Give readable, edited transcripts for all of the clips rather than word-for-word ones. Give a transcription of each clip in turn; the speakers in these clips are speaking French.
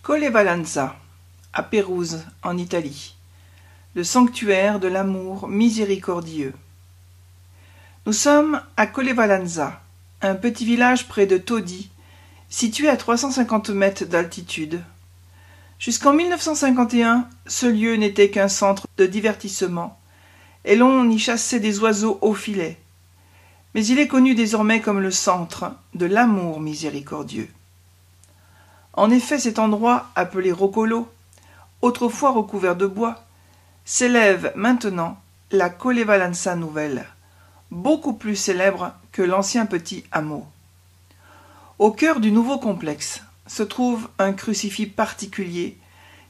Collevalanza, à Pérouse, en Italie, le sanctuaire de l'amour miséricordieux. Nous sommes à Collevalanza, un petit village près de Todi, situé à 350 mètres d'altitude. Jusqu'en 1951, ce lieu n'était qu'un centre de divertissement, et l'on y chassait des oiseaux au filet. Mais il est connu désormais comme le centre de l'amour miséricordieux. En effet, cet endroit, appelé Roccolo, autrefois recouvert de bois, s'élève maintenant la Collevalanza nouvelle, beaucoup plus célèbre que l'ancien petit hameau. Au cœur du nouveau complexe se trouve un crucifix particulier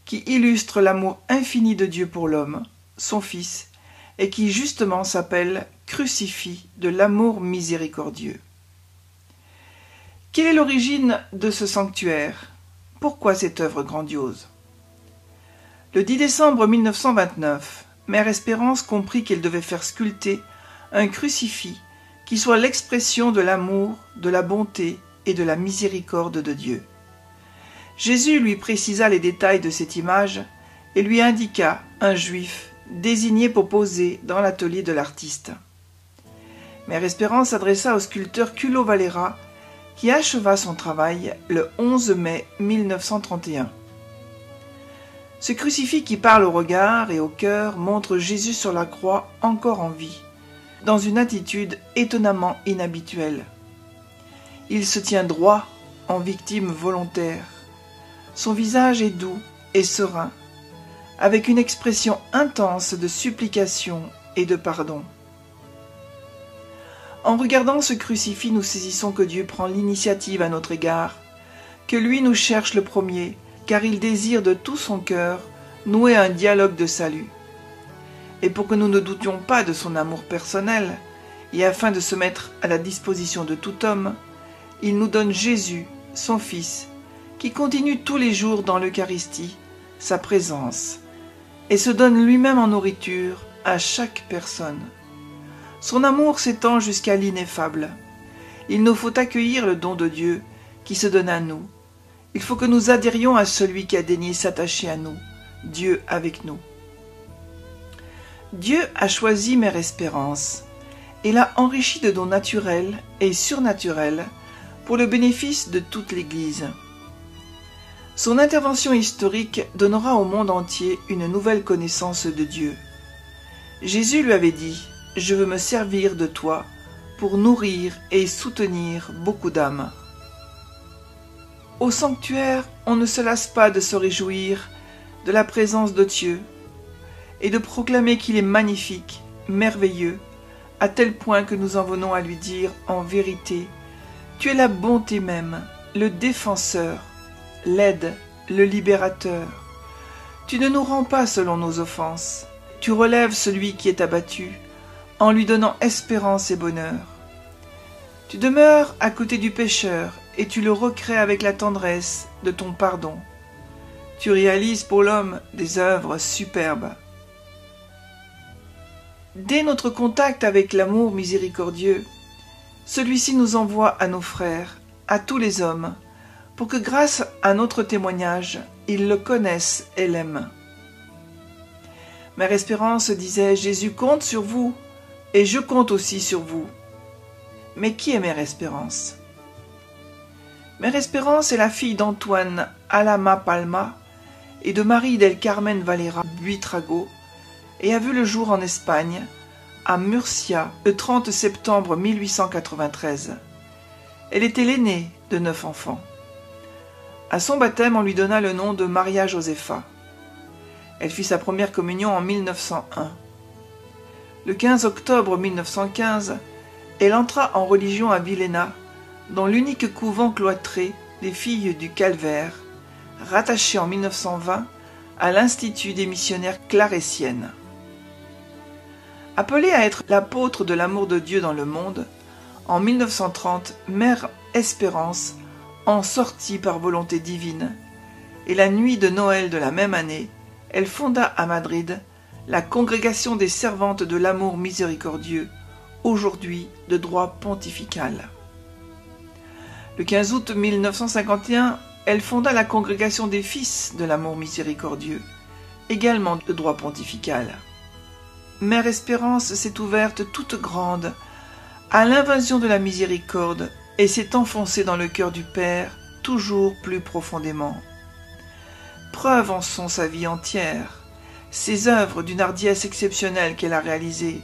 qui illustre l'amour infini de Dieu pour l'homme, son Fils, et qui justement s'appelle crucifix de l'amour miséricordieux. Quelle est l'origine de ce sanctuaire ? Pourquoi cette œuvre grandiose ? Le 10 décembre 1929, Mère Espérance comprit qu'elle devait faire sculpter un crucifix qui soit l'expression de l'amour, de la bonté et de la miséricorde de Dieu. Jésus lui précisa les détails de cette image et lui indiqua un juif désigné pour poser dans l'atelier de l'artiste. Mère Espérance s'adressa au sculpteur Culo Valera qui acheva son travail le 11 mai 1931. Ce crucifix qui parle au regard et au cœur montre Jésus sur la croix encore en vie, dans une attitude étonnamment inhabituelle. Il se tient droit en victime volontaire. Son visage est doux et serein, avec une expression intense de supplication et de pardon. En regardant ce crucifix, nous saisissons que Dieu prend l'initiative à notre égard, que lui nous cherche le premier, car il désire de tout son cœur nouer un dialogue de salut. Et pour que nous ne doutions pas de son amour personnel, et afin de se mettre à la disposition de tout homme, il nous donne Jésus, son Fils, qui continue tous les jours dans l'Eucharistie sa présence, et se donne lui-même en nourriture à chaque personne. Son amour s'étend jusqu'à l'ineffable. Il nous faut accueillir le don de Dieu qui se donne à nous. Il faut que nous adhérions à celui qui a daigné s'attacher à nous, Dieu avec nous. Dieu a choisi Mère Espérance et l'a enrichie de dons naturels et surnaturels pour le bénéfice de toute l'Église. Son intervention historique donnera au monde entier une nouvelle connaissance de Dieu. Jésus lui avait dit « Je veux me servir de toi pour nourrir et soutenir beaucoup d'âmes. » Au sanctuaire, on ne se lasse pas de se réjouir de la présence de Dieu et de proclamer qu'il est magnifique, merveilleux, à tel point que nous en venons à lui dire en vérité « Tu es la bonté même, le défenseur, l'aide, le libérateur. Tu ne nous rends pas selon nos offenses, tu relèves celui qui est abattu, en lui donnant espérance et bonheur. Tu demeures à côté du pécheur et tu le recrées avec la tendresse de ton pardon. Tu réalises pour l'homme des œuvres superbes. » Dès notre contact avec l'amour miséricordieux, celui-ci nous envoie à nos frères, à tous les hommes, pour que grâce à notre témoignage, ils le connaissent et l'aiment. Mère Espérance disait « Jésus compte sur vous, et je compte aussi sur vous. » Mais qui est Mère Espérance ? Mère Espérance est la fille d'Antoine Alama Palma et de Marie del Carmen Valera Buitrago et a vu le jour en Espagne, à Murcia, le 30 septembre 1893. Elle était l'aînée de 9 enfants. À son baptême, on lui donna le nom de Maria Josefa. Elle fit sa première communion en 1901. Le 15 octobre 1915, elle entra en religion à Villena, dans l'unique couvent cloîtré des Filles du Calvaire, rattaché en 1920 à l'Institut des missionnaires clarétiennes. Appelée à être l'apôtre de l'amour de Dieu dans le monde, en 1930, Mère Espérance en sortit par volonté divine, et la nuit de Noël de la même année, elle fonda à Madrid la Congrégation des Servantes de l'amour miséricordieux, aujourd'hui de droit pontifical. Le 15 août 1951, elle fonda la congrégation des fils de l'amour miséricordieux, également de droit pontifical. Mère Espérance s'est ouverte toute grande à l'invasion de la miséricorde et s'est enfoncée dans le cœur du Père toujours plus profondément. Preuve en sont sa vie entière, ses œuvres d'une hardiesse exceptionnelle qu'elle a réalisées,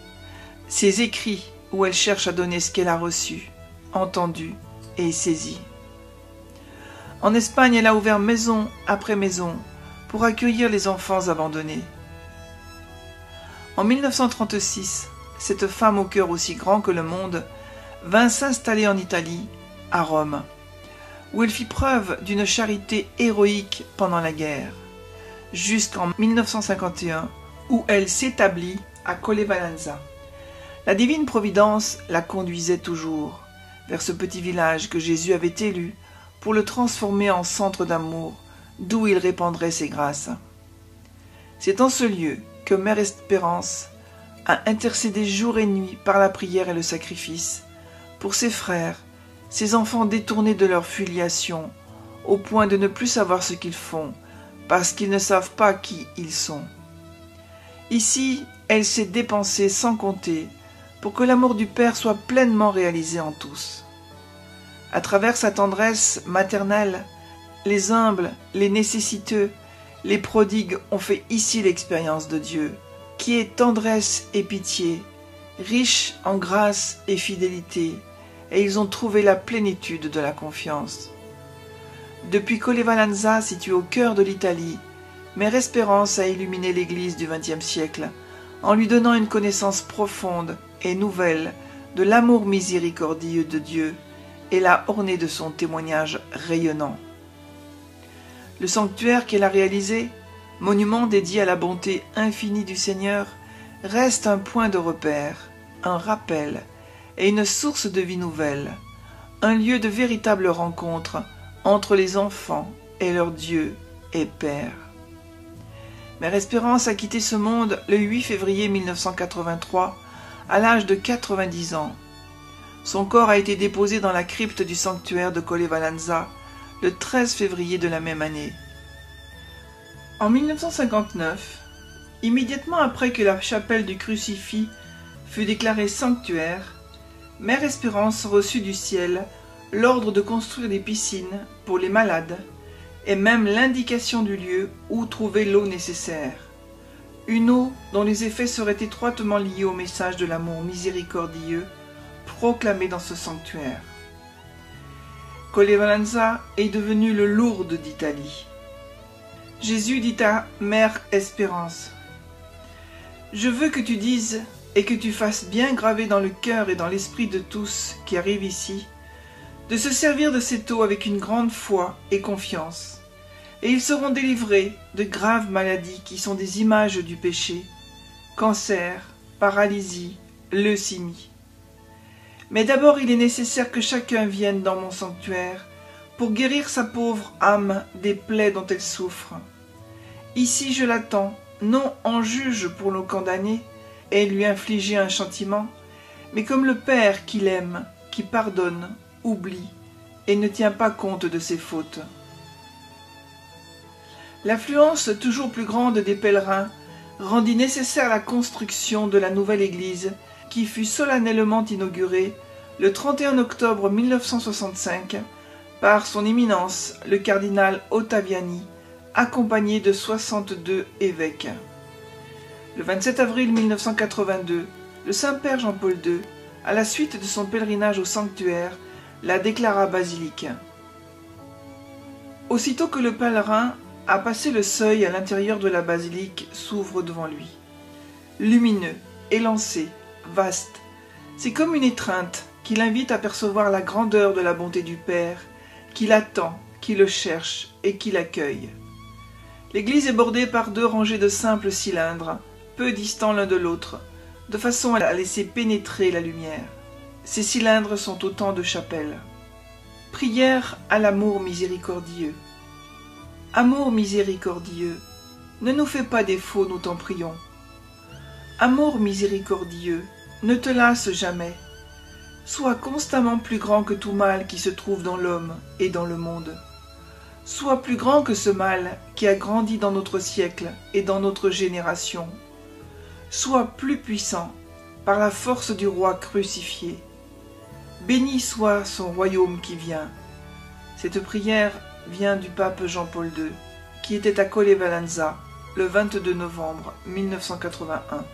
ses écrits où elle cherche à donner ce qu'elle a reçu, entendu et saisi. En Espagne, elle a ouvert maison après maison pour accueillir les enfants abandonnés. En 1936, cette femme au cœur aussi grand que le monde vint s'installer en Italie, à Rome, où elle fit preuve d'une charité héroïque pendant la guerre, jusqu'en 1951, où elle s'établit à Collevalanza. La divine providence la conduisait toujours vers ce petit village que Jésus avait élu pour le transformer en centre d'amour, d'où il répandrait ses grâces. C'est en ce lieu que Mère Espérance a intercédé jour et nuit par la prière et le sacrifice pour ses frères, ses enfants détournés de leur filiation, au point de ne plus savoir ce qu'ils font, parce qu'ils ne savent pas qui ils sont. Ici, elle s'est dépensée sans compter pour que l'amour du Père soit pleinement réalisé en tous. À travers sa tendresse maternelle, les humbles, les nécessiteux, les prodigues ont fait ici l'expérience de Dieu, qui est tendresse et pitié, riche en grâce et fidélité, et ils ont trouvé la plénitude de la confiance. Depuis Collevalanza, située au cœur de l'Italie, Mère Espérance a illuminé l'Église du XXe siècle, en lui donnant une connaissance profonde et nouvelle de l'amour miséricordieux de Dieu, et l'a orné de son témoignage rayonnant. Le sanctuaire qu'elle a réalisé, monument dédié à la bonté infinie du Seigneur, reste un point de repère, un rappel et une source de vie nouvelle, un lieu de véritable rencontre entre les enfants et leur Dieu et Père. Mère Espérance a quitté ce monde le 8 février 1983, à l'âge de 90 ans. Son corps a été déposé dans la crypte du sanctuaire de Collevalanza le 13 février de la même année. En 1959, immédiatement après que la chapelle du Crucifix fut déclarée sanctuaire, Mère Espérance reçut du ciel l'ordre de construire des piscines pour les malades et même l'indication du lieu où trouver l'eau nécessaire. Une eau dont les effets seraient étroitement liés au message de l'amour miséricordieux proclamé dans ce sanctuaire. Collevalanza est devenu le Lourdes d'Italie. Jésus dit à Mère Espérance: « Je veux que tu dises et que tu fasses bien graver dans le cœur et dans l'esprit de tous qui arrivent ici, de se servir de cette eau avec une grande foi et confiance, et ils seront délivrés de graves maladies qui sont des images du péché, cancer, paralysie, leucémie. Mais d'abord il est nécessaire que chacun vienne dans mon sanctuaire pour guérir sa pauvre âme des plaies dont elle souffre. Ici je l'attends, non en juge pour le condamner et lui infliger un châtiment, mais comme le Père qu'il aime, qui pardonne, oublie et ne tient pas compte de ses fautes. » L'affluence toujours plus grande des pèlerins rendit nécessaire la construction de la nouvelle église qui fut solennellement inaugurée le 31 octobre 1965 par son éminence le cardinal Ottaviani, accompagné de 62 évêques. Le 27 avril 1982, le Saint-Père Jean-Paul II, à la suite de son pèlerinage au sanctuaire, la déclara basilique. Aussitôt que le pèlerin a passé le seuil, à l'intérieur de la basilique s'ouvre devant lui. Lumineux, élancé, vaste, c'est comme une étreinte qui l'invite à percevoir la grandeur de la bonté du Père, qui l'attend, qui le cherche et qui l'accueille. L'église est bordée par 2 rangées de simples cylindres, peu distants l'un de l'autre, de façon à laisser pénétrer la lumière. Ces cylindres sont autant de chapelles. Prière à l'amour miséricordieux. Amour miséricordieux, ne nous fais pas défaut, nous t'en prions. Amour miséricordieux, ne te lasse jamais. Sois constamment plus grand que tout mal qui se trouve dans l'homme et dans le monde. Sois plus grand que ce mal qui a grandi dans notre siècle et dans notre génération. Sois plus puissant par la force du roi crucifié. Béni soit son royaume qui vient. Cette prière vient du pape Jean-Paul II, qui était à Colle Valenza le 22 novembre 1981.